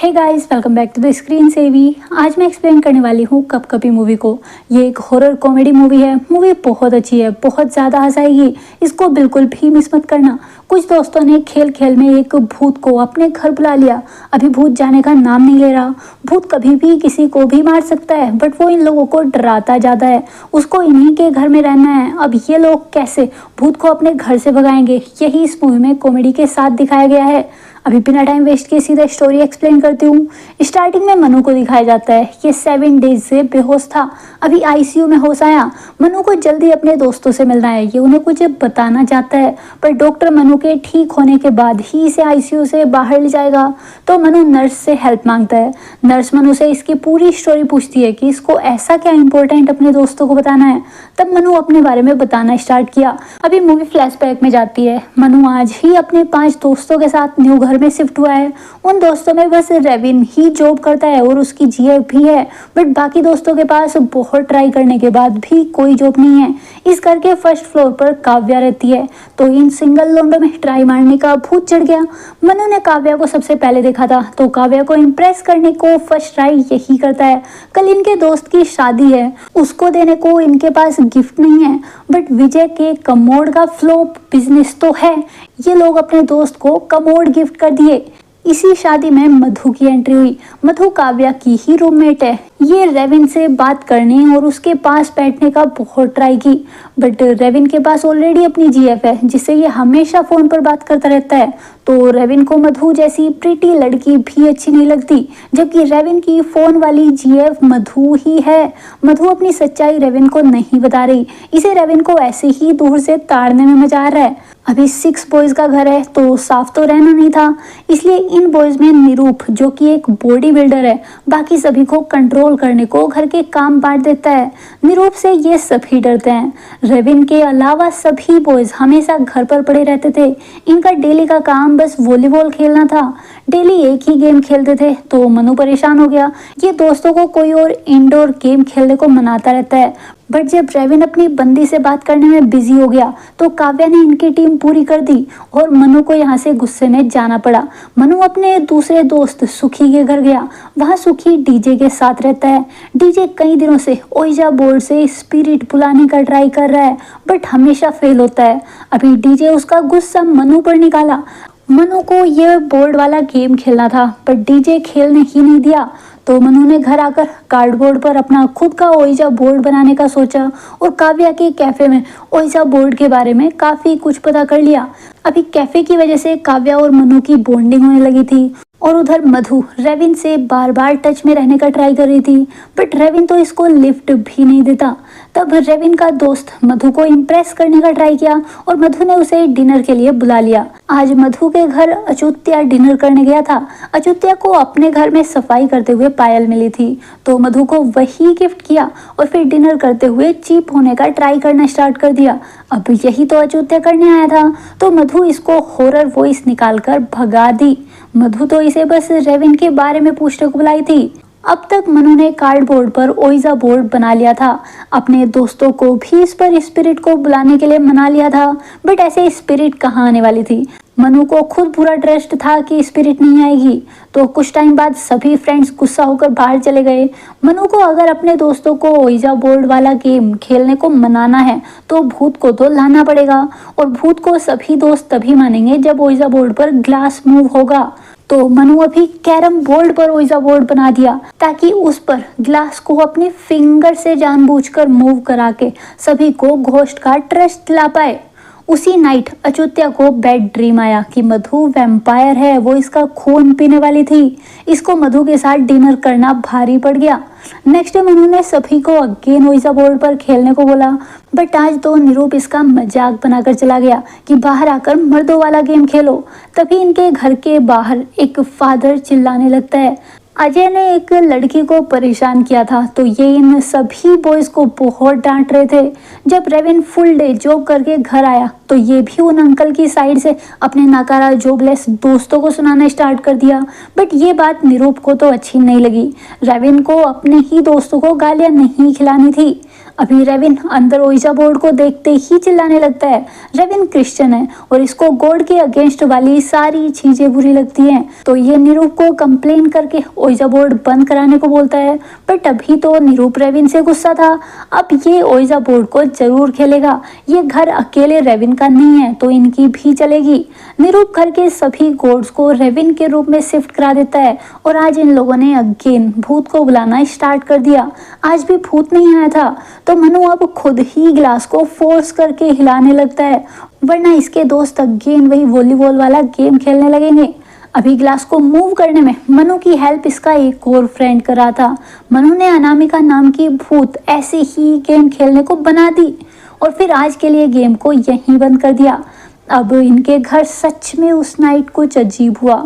Hey guys, welcome back to the Screen Savvy. आज मैं explain करने वाली हूँ कप कपी मूवी को। ये एक हॉरर कॉमेडी मूवी है। मूवी बहुत अच्छी है, बहुत ज़्यादा हंसाएगी। इसको बिल्कुल भी मिस मत करना। कुछ दोस्तों ने खेल खेल में एक भूत को अपने घर बुला लिया। अभी भूत जाने का नाम नहीं ले रहा। भूत कभी भी किसी को भी मार सकता है, बट वो इन लोगों को डराता ज़्यादा है। उसको इन्हीं के घर में रहना है। अब ये लोग कैसे भूत को अपने घर से भगाएंगे, यही इस मूवी में कॉमेडी के साथ दिखाया गया है। अभी बिना टाइम वेस्ट किए सीधा स्टोरी एक्सप्लेन करती हूँ। स्टार्टिंग में मनु को दिखाया जाता है। ये 7 डेज से बेहोश था, अभी आईसीयू में होश आया। मनु को जल्दी अपने दोस्तों से मिलना है, ये उन्हें कुछ बताना चाहता है, पर डॉक्टर मनु के ठीक होने के बाद ही इसे आईसीयू से बाहर ले जाएगा। तो मनु नर्स से हेल्प मांगता है। नर्स मनु से इसकी पूरी स्टोरी पूछती है कि इसको ऐसा क्या इंपॉर्टेंट अपने दोस्तों को बताना है। तब मनु अपने बारे में बताना स्टार्ट किया। अभी मूवी फ्लैशबैक में जाती है। मनु आज ही अपने 5 दोस्तों के साथ न्यू घर में शिफ्ट हुआ है। उन दोस्तों में बस रेविन ही जॉब करता है और उसकी जीएफ भी है, बट बाकी दोस्तों के पास बहुत ट्राई करने के बाद भी कोई जॉब नहीं है। इस घर के फर्स्ट फ्लोर पर काव्या रहती है। तो इन सिंगल लोंडों में ट्राई मारने का भूत चढ़ गया। मनु ने काव्या को सबसे पहले देखा था, तो काव्या को इम्प्रेस करने को फर्स्ट ट्राई यही करता है। कल इनके दोस्त की शादी है, उसको देने को इनके पास गिफ्ट नहीं है, बट विजय के कमोड का फ्लॉप बिजनेस तो है। ये लोग अपने दोस्त को कमोड गिफ्ट कर दिए। इसी शादी में मधु की एंट्री हुई। मधु काव्या की ही रूममेट है। ये रेविन से बात करने और उसके पास बैठने का बहुत ट्राई की, बट रेविन के पास ऑलरेडी अपनी जीएफ है, जिससे ये हमेशा फोन पर बात करता रहता है। तो रेविन को मधु जैसी प्रीटी लड़की भी अच्छी नहीं लगती, जबकि रेविन की फोन वाली जीएफ मधु ही है। मधु अपनी सच्चाई रेविन को नहीं बता रही। इसे रेविन को ऐसे ही दूर से ताड़ने में मजा आ रहा है। अभी 6 बॉयज का घर है, तो साफ तो रहना नहीं था, इसलिए इन बॉयज में निरूप, जो कि एक बॉडी बिल्डर है, बाकी सभी को कंट्रोल करने को घर के काम बांट देता है। निरूप से ये सभी डरते हैं। रेविन के अलावा सभी बॉयज हमेशा घर पर पड़े रहते थे। इनका डेली का काम बस वॉलीबॉल खेलना था। डेली एक ही गेम खेलते थे, तो मनु परेशान हो गया। ये दोस्तों को कोई और इंडोर गेम खेलने को मनाता रहता है, बट जब रेविन अपनी बंदी से बात करने में बिजी हो गया, तो काव्या ने इनकी टीम पूरी कर दी और मनु को यहाँ से गुस्से में जाना पड़ा। मनु अपने दूसरे दोस्त सुखी के घर गया। वहाँ सुखी डीजे के साथ रहता है। डीजे कई दिनों से ओइजा बोर्ड से स्पिरिट बुलाने का ट्राई कर रहा है, बट हमेशा फेल होता है। अभी डीजे उसका गुस्सा मनु पर निकाला। मनु को यह बोर्ड वाला गेम खेलना था, पर डीजे खेलने ही नहीं दिया। तो मनु ने घर आकर कार्डबोर्ड पर अपना खुद का ओइजा बोर्ड बनाने का सोचा और काव्या के कैफे में ओइजा बोर्ड के बारे में काफी कुछ पता कर लिया। अभी कैफे की वजह से काव्या और मनु की बॉन्डिंग होने लगी थी, और उधर मधु रेविन से बार बार टच में रहने का ट्राई कर रही थी, बट रेविन तो इसको लिफ्ट भी नहीं देता। तब रेविन का दोस्त मधु को इम्प्रेस करने का ट्राई किया और मधु ने उसे डिनर के लिए बुला लिया। आज मधु के घर अचुत्या डिनर करने गया था। अचुत्या को अपने घर में सफाई करते हुए पायल मिली थी, तो मधु को वही गिफ्ट किया और फिर डिनर करते हुए चीप होने का ट्राई करना स्टार्ट कर दिया। अब यही तो अचुत्या करने आया था, तो मधु इसको हॉरर वॉइस निकालकर भगा दी। मधु तो इसे बस रेविन के बारे में पूछने को बुलाई थी। अब तक मनु ने कार्डबोर्ड पर ओइजा बोर्ड बना लिया था। अपने दोस्तों को भी इस पर स्पिरिट को बुलाने के लिए मना लिया था, बट ऐसे स्पिरिट कहाँ आने वाली थी। मनु को खुद पूरा ट्रस्ट था कि स्पिरिट नहीं आएगी। तो कुछ टाइम बाद सभी फ्रेंड्स गुस्सा होकर बाहर चले गए। मनु को अगर अपने दोस्तों को ओइजा बोर्ड वाला गेम खेलने को मनाना है, तो भूत को तो लाना पड़ेगा, और भूत को सभी दोस्त तभी मानेंगे जब ओइजा बोर्ड पर ग्लास मूव होगा। तो मनु अभी कैरम बोर्ड पर ओइजा बोर्ड बना दिया, ताकि उस पर ग्लास को अपने फिंगर से जानबूझकर मूव करा के सभी को घोस्ट का ट्रस्ट दिला पाए। उसी नाइट अचुत्या को बैड ड्रीम आया कि मधु वैम्पायर है, वो इसका खून पीने वाली थी। इसको मधु के साथ डिनर करना भारी पड़ गया। नेक्स्ट डे मनु ने सभी को अगेन ओइजा बोर्ड पर खेलने को बोला, बट आज तो निरूप इसका मजाक बनाकर चला गया कि बाहर आकर मर्दों वाला गेम खेलो। तभी इनके घर के बाहर एक फादर चिल्लाने लगता है। अजय ने एक लड़की को परेशान किया था, तो ये इन सभी बॉयज को बहुत डांट रहे थे। जब रेविन फुल डे जॉब करके घर आया, तो ये भी उन अंकल की साइड से अपने नाकारा जॉबलेस दोस्तों को सुनाना स्टार्ट कर दिया। बट ये बात निरूप को तो अच्छी नहीं लगी। रेविन को अपने ही दोस्तों को गालियां नहीं खिलानी थी। अभी रेविन अंदर ओइजा बोर्ड को देखते ही चिल्लाने लगता है। रेविन क्रिश्चियन है और इसको गॉड के अगेंस्ट वाली सारी चीजें बुरी लगती हैं, तो ये निरूप को कंप्लेन करके ओइजा बोर्ड बंद कराने को बोलता है। बट अभी तो निरूप रेविन से गुस्सा था, अब ये ओइजा बोर्ड को जरूर खेलेगा। ये घर अकेले रेविन का नहीं है तो इनकी भी चलेगी। निरूप घर के सभी गॉड्स को रेविन के रूप में शिफ्ट करा देता है और आज इन लोगों ने अगेन भूत को बुलाना स्टार्ट कर दिया। आज भी भूत नहीं आया था तो मनु अब खुद ही गिलास को फोर्स करके हिलाने लगता है, वरना इसके दोस्त अगेन वही वॉलीबॉल वाला गेम खेलने लगेंगे। अभी गिलास को मूव करने में मनु की हेल्प इसका एक और फ्रेंड कर रहा था। मनु ने अनामिका नाम की भूत ऐसे ही गेम खेलने को बना दी और फिर आज के लिए गेम को यहीं बंद कर दिया। अब इनके घर सच में उस नाइट कुछ अजीब हुआ।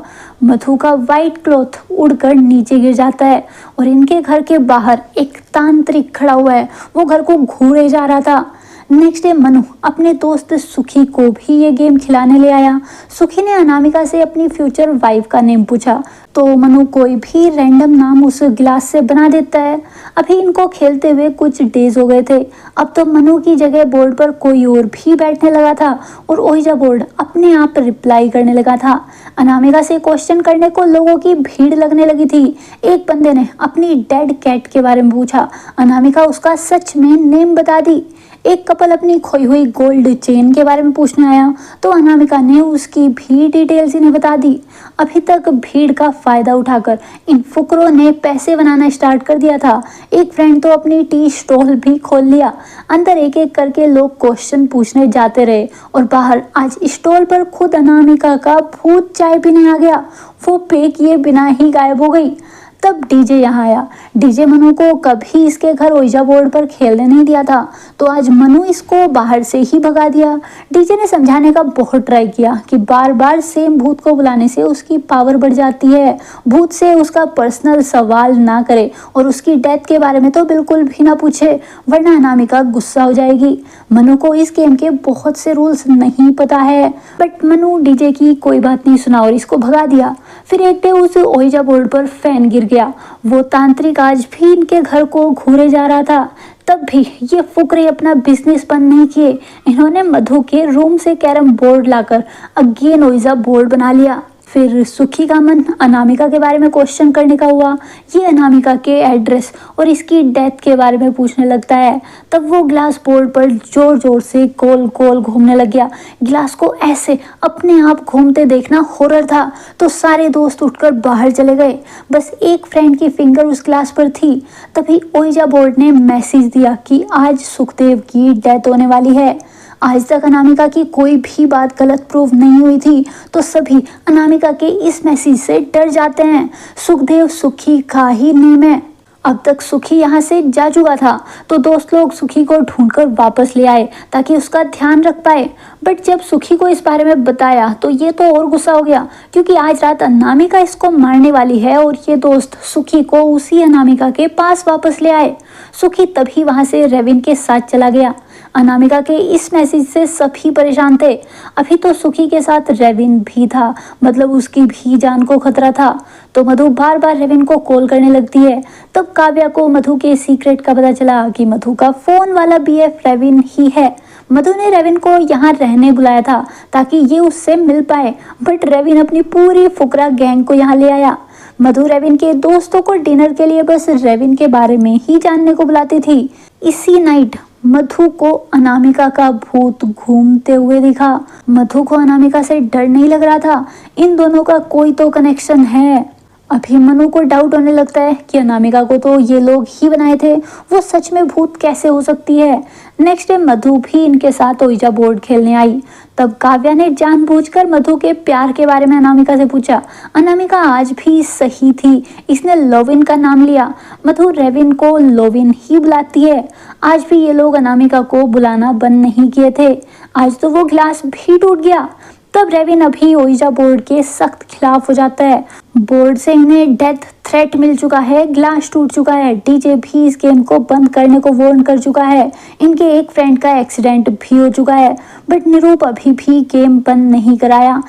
मधु का वाइट क्लॉथ उड़कर नीचे गिर जाता है और इनके घर के बाहर एक तांत्रिक खड़ा हुआ है, वो घर को घूरे जा रहा था। नेक्स्ट डे मनु अपने दोस्त सुखी को भी ये गेम खिलाने ले आया। सुखी ने अनामिका से अपनी फ्यूचर वाइफ का नेम पूछा तो मनु कोई भी रैंडम नाम उस गिलास से बना देता है। अभी इनको खेलते हुए कुछ डेज हो गए थे, अब तो मनु की जगह बोर्ड पर कोई और भी बैठने लगा था और ओइजा बोर्ड अपने आप रिप्लाई करने लगा था। अनामिका से क्वेश्चन करने को लोगों की भीड़ लगने लगी थी। एक बंदे ने अपनी डेड कैट के बारे में पूछा, अनामिका उसका सच में नेम बता दी। एक कपल अपनी खोई हुई गोल्ड चेन के बारे में पूछने आया तो अनामिका ने उसकी भी डिटेल्स इन्हें बता दी। अभी तक भीड़ का फायदा उठाकर इन फुकरों ने पैसे बनाना स्टार्ट कर दिया था। एक फ्रेंड तो अपनी टी स्टॉल भी खोल लिया। अंदर एक एक करके लोग क्वेश्चन पूछने जाते रहे और बाहर आज स्टॉल पर खुद अनामिका का भूत चाय पीने आ गया। वो पे किए बिना ही गायब हो गई। तब डीजे यहाँ आया। डीजे मनु को कभी इसके घर ओइजा बोर्ड पर खेलने नहीं दिया था तो आज मनु इसको बाहर से ही भगा दिया। डीजे ने समझाने का बहुत ट्राई किया कि बार बार सेम भूत को बुलाने से उसकी पावर बढ़ जाती है, भूत से उसका पर्सनल सवाल ना करे और उसकी डेथ के बारे में तो बिल्कुल भी ना पूछे वरना अनामिका गुस्सा हो जाएगी। मनु को इस गेम के बहुत से रूल्स नहीं पता है बट मनु डीजे की कोई बात नहीं सुना और इसको भगा दिया। फिर एक डे उस ओइजा बोर्ड पर फैन गिर गया। वो तांत्रिक आज भी इनके घर को घूरे जा रहा था। तब भी ये फुकरे अपना बिजनेस बंद नहीं किए। इन्होंने मधु के रूम से कैरम बोर्ड लाकर अगेन ओइजा बोर्ड बना लिया। फिर सुखी का मन अनामिका के बारे में क्वेश्चन करने का हुआ। ये अनामिका के एड्रेस और इसकी डेथ के बारे में पूछने लगता है। तब वो ग्लास बोर्ड पर जोर जोर से गोल गोल घूमने लग गया। गिलास को ऐसे अपने आप घूमते देखना हॉरर था तो सारे दोस्त उठकर बाहर चले गए। बस एक फ्रेंड की फिंगर उस ग्लास पर थी। तभी ओइजा बोर्ड ने मैसेज दिया कि आज सुखदेव की डेथ होने वाली है। आज तक अनामिका की कोई भी बात गलत प्रूव नहीं हुई थी तो सभी अनामिका के इस मैसेज से डर जाते हैं। सुखदेव सुखी का ही नेम है। अब तक सुखी यहाँ से जा चुका था तो दोस्त लोग सुखी को ढूंढकर वापस ले आए ताकि उसका ध्यान रख पाए। बट जब सुखी को इस बारे में बताया तो ये तो और गुस्सा हो गया क्योंकि आज रात अनामिका इसको मारने वाली है और ये दोस्त सुखी को उसी अनामिका के पास वापस ले आए। सुखी तभी वहां से रेविन के साथ चला गया। अनामिका के इस मैसेज से सभी परेशान थे। अभी तो सुखी के साथ रेविन भी था, मतलब उसकी भी जान को खतरा था। तो मधु बार बार रेविन को कॉल करने लगती है। तब काव्या को मधु के सीक्रेट का पता चला कि मधु का फोन वाला बीएफ रेविन ही है। मधु ने रेविन को यहाँ रहने बुलाया था ताकि ये उससे मिल पाए बट रेविन अपनी पूरी फुकरा गैंग को यहाँ ले आया। मधु रेविन के दोस्तों को डिनर के लिए बस रेविन के बारे में ही जानने को बुलाती थी। इसी नाइट मधु को अनामिका का भूत घूमते हुए दिखा। मधु को अनामिका से डर नहीं लग रहा था, इन दोनों का कोई तो कनेक्शन है। अभी मनु को डाउट होने लगता है कि अनामिका को तो ये लोग ही बनाए थे, वो सच में भूत कैसे हो सकती है। नेक्स्ट डे मधु भी इनके साथ ओइजा बोर्ड खेलने आई। तब काव्या ने जानबूझकर मधु के प्यार के बारे में अनामिका से पूछा। अनामिका आज भी सही थी, इसने लोविन का नाम लिया। मधु रेविन को लोविन ही बुलाती है। आज भी ये लोग अनामिका को बुलाना बंद नहीं किए थे। आज तो वो ग्लास भी टूट गया। तब रेविन अभी ओइजा बोर्ड के सख्त खिलाफ हो जाता है। बोर्ड से इन्हें डेथ थ्रेट मिल चुका है, ग्लास टूट चुका है, डीजे भी इस गेम को बंद करने को वार्न कर चुका है, इनके एक फ्रेंड का एक्सीडेंट भी हो चुका है बट निरूप अभी भी गेम बंद नहीं कराया।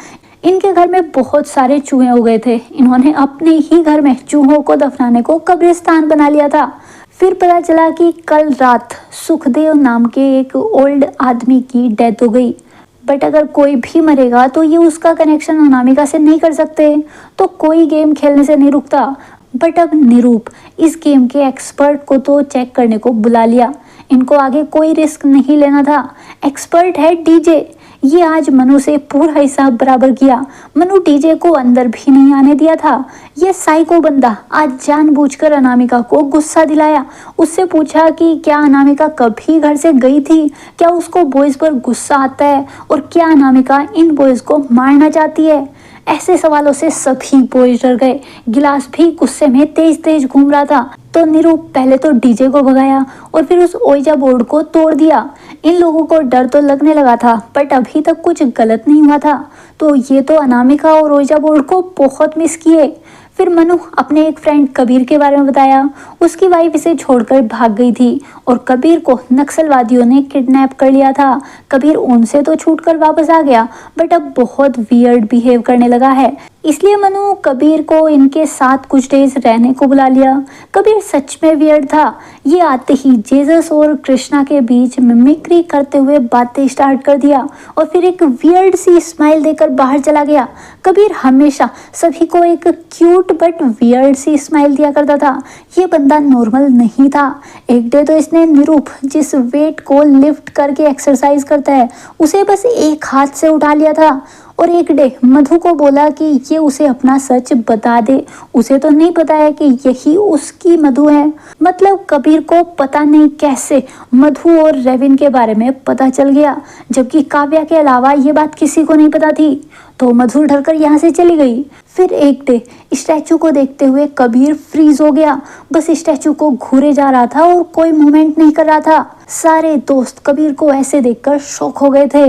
इनके घर में बहुत सारे चूहे हो गए थे। इन्होंने अपने ही घर में चूहों को दफनाने को कब्रिस्तान बना लिया था। फिर पता चला कि कल रात सुखदेव नाम के एक ओल्ड आदमी की डेथ हो गई। बट अगर कोई भी मरेगा तो ये उसका कनेक्शन अनामिका से नहीं कर सकते, तो कोई गेम खेलने से नहीं रुकता। बट अब निरूप इस गेम के एक्सपर्ट को तो चेक करने को बुला लिया। इनको आगे कोई रिस्क नहीं लेना था। एक्सपर्ट है डीजे, ये आज मनु से पूरा हिसाब बराबर किया। मनु डीजे को अंदर भी नहीं आने दिया था। ये साइको बंदा आज जानबूझकर अनामिका को गुस्सा दिलाया। उससे पूछा कि क्या अनामिका कभी घर से गई थी, क्या उसको बॉयज पर गुस्सा आता है और क्या अनामिका इन बॉयज को मारना चाहती है। ऐसे सवालों से सभी बॉयज डर गए। गिलास भी गुस्से में तेज तेज घूम रहा था। तो निरूप पहले तो डीजे को भगाया और फिर उस ओइजा बोर्ड को तोड़ दिया। इन लोगों को डर तो लगने लगा था, बट अभी तक कुछ गलत नहीं हुआ था। तो ये तो अनामिका और ओइजा बोर्ड को बहुत मिस किए। फिर मनु अपने एक फ्रेंड कबीर के बारे में बताया। उसकी वाइफ इसे छोड़कर भाग गई थी और कबीर को नक्सलवादियों ने किडनैप कर लिया था। कबीर उनसे तो छूटकर वापस आ गया, बट अब बहुत वियर्ड बिहेव करने लगा है। इसलिए मनु कबीर को इनके साथ कुछ डेज रहने को बुला लिया। कबीर सच में वियर्ड था। ये आते ही जेसस और कृष्णा के बीच मिमिक्री करते हुए बातें स्टार्ट कर दिया और फिर एक वियर्ड सी स्माइल देकर बाहर चला गया। कबीर हमेशा सभी को एक क्यूट बट वियर्ड सी स्माइल दिया करता था। ये बंदा नॉर्मल नहीं था। एक डे तो इसने निरूप जिस वेट को लिफ्ट करके एक्सरसाइज करता है उसे बस एक हाथ से उठा लिया था। और एक डे मधु को बोला कि ये उसे अपना सच बता दे। उसे तो नहीं पता है कि यही उसकी मधु है। मतलब कबीर को पता नहीं कैसे मधु और रेविन के बारे में पता चल गया, जबकि काव्या के अलावा ये बात किसी को नहीं पता थी। तो मधु डरकर यहाँ से चली गई। फिर एक डे स्टैचू को देखते हुए कबीर फ्रीज हो गया। बस स्टैचू को घूरे जा रहा था और कोई मूवमेंट नहीं कर रहा था। सारे दोस्त कबीर को ऐसे देखकर शॉक हो गए थे।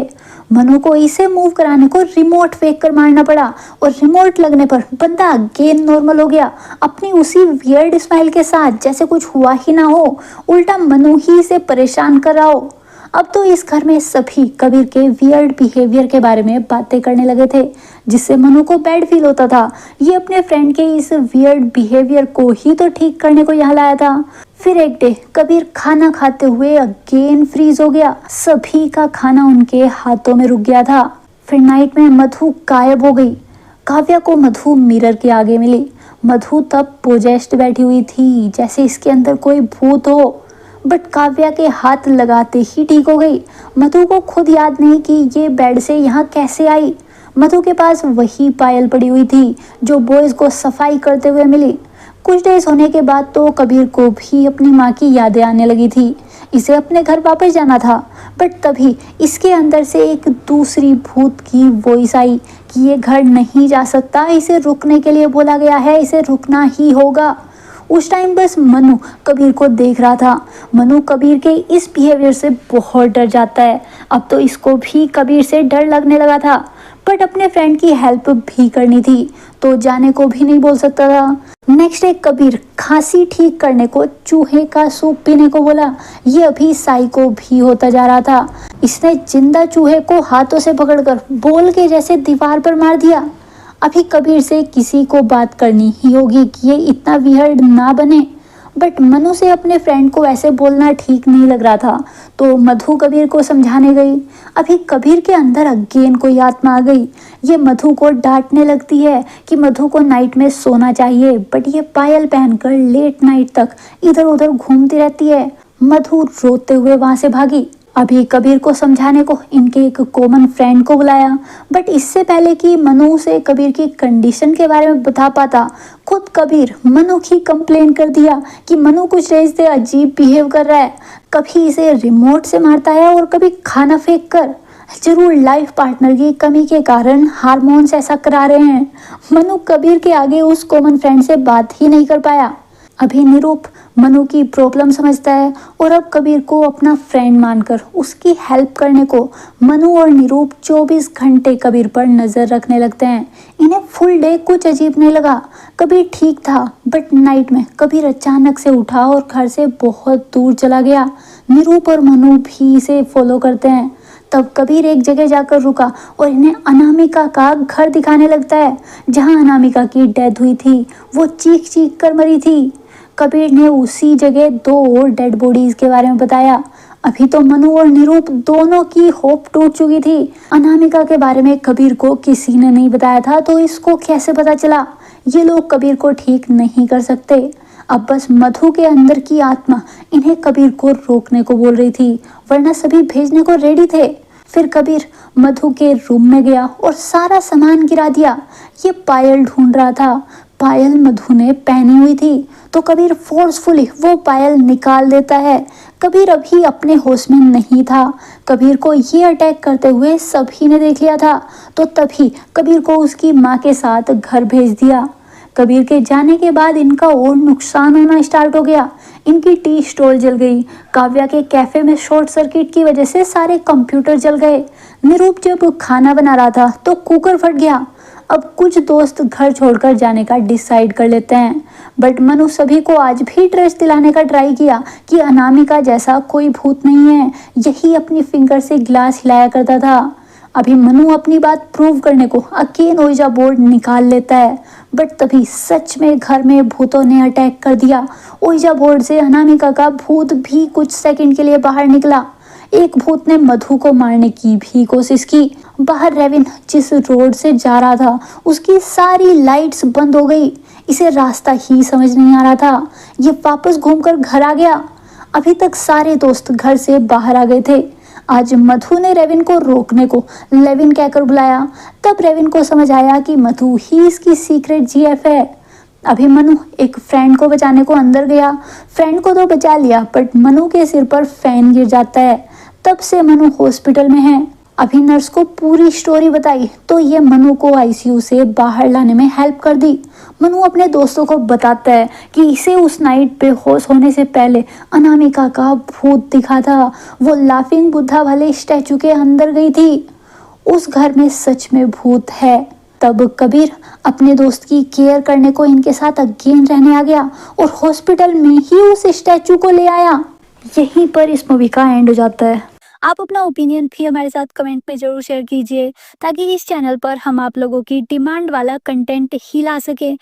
मनु को इसे मूव कराने को रिमोट फेंक कर मारना पड़ा और रिमोट लगने पर बंदा अगेन नॉर्मल हो गया, अपनी उसी वियर्ड स्माइल के साथ, जैसे कुछ हुआ ही ना हो। उल्टा मनु ही इसे परेशान कर रहा हो। अब तो इस घर में सभी कबीर के वियर्ड बिहेवियर के बारे में बातें करने लगे थे, जिससे मनु को बैड फील होता था। ये अपने फ्रेंड के इस वियर्ड बिहेवियर को ही तो ठीक करने को यहाँ लाया था। फिर एक डे कबीर खाना खाते हुए अगेन फ्रीज हो गया। सभी का खाना उनके हाथों में रुक गया था। फिर नाइट में मधु गायब हो गई। काव्या को मधु मिरर के आगे मिली। मधु तब पोजेस्ट बैठी हुई थी, जैसे इसके अंदर कोई भूत हो। बट काव्या के हाथ लगाते ही ठीक हो गई। मधु को खुद याद नहीं कि ये बेड से यहाँ कैसे आई। मधु के पास वही पायल पड़ी हुई थी जो बॉयज को सफाई करते हुए मिली। कुछ डेज होने के बाद तो कबीर को भी अपनी माँ की यादें आने लगी थी। इसे अपने घर वापस जाना था, बट तभी इसके अंदर से एक दूसरी भूत की वॉइस आई कि ये घर नहीं जा सकता, इसे रुकने के लिए बोला गया है, इसे रुकना ही होगा। उस टाइम बस मनु कबीर को देख रहा था। मनु कबीर के इस बिहेवियर से बहुत डर जाता है। अब तो इसको भी कबीर से डर लगने लगा था, बट अपने फ्रेंड की हेल्प भी करनी थी, तो जाने को भी नहीं बोल सकता था। नेक्स्ट डे कबीर खांसी ठीक करने को चूहे का सूप पीने को बोला। ये अभी साइको भी होता जा रहा था। इसने जिंदा चूहे को हाथों से पकड़कर बॉल के जैसे दीवार पर मार दिया। अभी कबीर से किसी को बात करनी ही होगी कि ये इतना वियर्ड ना बने, बट मनु से अपने फ्रेंड को ऐसे बोलना ठीक नहीं लग रहा था। तो मधु कबीर को समझाने गई। अभी कबीर के अंदर अगेन कोई आत्मा आ गई। ये मधु को डांटने लगती है कि मधु को नाइट में सोना चाहिए, बट ये पायल पहनकर लेट नाइट तक इधर उधर घूमती रहती है। मधु रोते हुए वहां से भागी। अभी कबीर को समझाने को इनके एक कॉमन फ्रेंड को बुलाया, बट इससे पहले कि मनु से कबीर की कंडीशन के बारे में बता पाता, खुद कबीर मनु की कंप्लेन कर दिया कि मनु कुछ डेज से अजीब बिहेव कर रहा है। कभी इसे रिमोट से मारता है और कभी खाना फेंक कर। जरूर लाइफ पार्टनर की कमी के कारण हार्मोन्स ऐसा करा रहे हैं। मनु कबीर के आगे उस कॉमन फ्रेंड से बात ही नहीं कर पाया। अभी निरूप मनु की प्रॉब्लम समझता है और अब कबीर को अपना फ्रेंड मानकर उसकी हेल्प करने को मनु और निरूप 24 घंटे कबीर पर नजर रखने लगते हैं। इन्हें फुल डे कुछ अजीब नहीं लगा। कबीर ठीक था, बट नाइट में कबीर अचानक से उठा और घर से बहुत दूर चला गया। निरूप और मनु भी इसे फॉलो करते हैं। तब कबीर एक जगह जाकर रुका और इन्हें अनामिका का घर दिखाने लगता है, जहां अनामिका की डेथ हुई थी। वो चीख चीख कर मरी थी। कबीर ने उसी जगह दो और डेड बॉडीज के बारे में बताया। अभी तो मनु और निरूप दोनों की होप टूट चुकी थी। अनामिका के बारे में कबीर को किसी ने नहीं बताया था, तो इसको कैसे पता चला? ये लोग कबीर को ठीक नहीं कर सकते। अब बस मधु के अंदर की आत्मा इन्हें कबीर को रोकने को बोल रही थी, वरना सभी भेजने को रेडी थे। फिर कबीर मधु के रूम में गया और सारा सामान गिरा दिया। ये पायल ढूंढ रहा था। पायल मधु ने पहनी हुई थी, तो कबीर फोर्सफुली वो पायल निकाल देता है। कबीर अभी अपने होश में नहीं था। कबीर को ये अटैक करते हुए सभी ने देख लिया था, तो तभी कबीर को उसकी माँ के साथ घर भेज दिया। कबीर के जाने के बाद इनका और नुकसान होना स्टार्ट हो गया। इनकी टी स्टॉल जल गई। काव्या के कैफे में शॉर्ट सर्किट की वजह से सारे कंप्यूटर जल गए। निरूप जब खाना बना रहा था तो कुकर फट गया। अब कुछ दोस्त घर छोड़कर जाने का डिसाइड कर लेते हैं, बट मनु सभी को आज भी ट्रस्ट दिलाने का ट्राई किया कि अनामिका जैसा कोई भूत नहीं है। यही अपनी फिंगर से गिलास हिलाया करता था। अभी मनु अपनी बात प्रूव करने को अगेन ओइजा बोर्ड निकाल लेता है, बट तभी सच में घर में भूतों ने अटैक कर दिया। ओइजा बोर्ड से अनामिका का भूत भी कुछ सेकंड के लिए बाहर निकला। एक भूत ने मधु को मारने की भी कोशिश की। बाहर रेविन जिस रोड से जा रहा था उसकी सारी लाइट्स बंद हो गई। इसे रास्ता ही समझ नहीं आ रहा था। ये वापस घूमकर घर आ गया। अभी तक सारे दोस्त घर से बाहर आ गए थे। आज मधु ने रेविन को रोकने को लेविन कहकर बुलाया। तब रेविन को समझ आया कि मधु ही इसकी सीक्रेट जीएफ है। अभी मनु एक फ्रेंड को बचाने को अंदर गया। फ्रेंड को तो बचा लिया, बट मनु के सिर पर फैन गिर जाता है। तब से मनु हॉस्पिटल में है। अभी नर्स को पूरी स्टोरी बताई तो ये मनु को आईसीयू से बाहर लाने में हेल्प कर दी। मनु अपने दोस्तों को बताता है कि इसे उस नाइट बेहोश होने से पहले अनामिका का भूत दिखा था। वो लाफिंग बुद्धा वाले स्टैचू के अंदर गई थी। उस घर में सच में भूत है। तब कबीर अपने दोस्त की केयर करने को इनके साथ अगेन रहने आ गया और हॉस्पिटल में ही उस स्टैचू को ले आया। यहीं पर इस मूवी का एंड हो जाता है। आप अपना ओपिनियन भी हमारे साथ कमेंट में जरूर शेयर कीजिए, ताकि इस चैनल पर हम आप लोगों की डिमांड वाला कंटेंट ही ला सके।